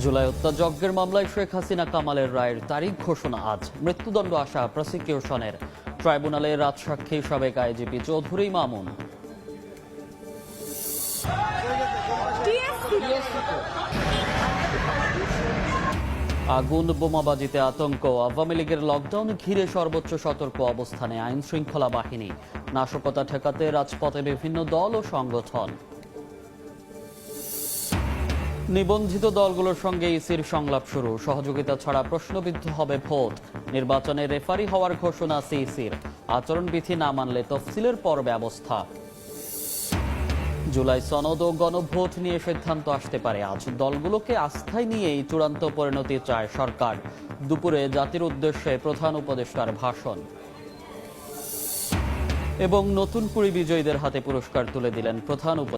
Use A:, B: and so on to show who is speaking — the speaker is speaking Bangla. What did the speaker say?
A: জুলাই হত্যাযজ্ঞের মামলায় শেখ হাসিনা কামালের রায়ের তারিখ ঘোষণা আজ। মৃত্যুদণ্ড আসা প্রসিকিউশনের ট্রাইব্যুনালে রাজসাক্ষী সাবেক আইজিপি চৌধুরী মামুন। আগুন বোমাবাজিতে আতঙ্ক, আওয়ামী লীগের লকডাউন ঘিরে সর্বোচ্চ সতর্ক অবস্থানে আইন শৃঙ্খলা বাহিনী। নাশকতা ঠেকাতে রাজপথে বিভিন্ন দল ও সংগঠন। নিবন্ধিত দলগুলোর সঙ্গে ইসির সংলাপ শুরু, সহযোগিতা ছাড়া প্রশ্নবিদ্ধ হবে ভোট। নির্বাচনে রেফারি হওয়ার ঘোষণা সিইসির, আচরণবিধি না মানলে তফসিলের পর ব্যবস্থা। জুলাই সনদ ও গণভোট নিয়ে সিদ্ধান্ত আসতে পারে আজ। দলগুলোকে আস্থায় নিয়েই চূড়ান্ত পরিণতি চায় সরকার। দুপুরে জাতির উদ্দেশ্যে প্রধান উপদেষ্টার ভাষণ। এবং নতুন কুড়ি বিজয়ীদের হাতে পুরস্কার তুলে দিলেন প্রধান উপদেষ্টা।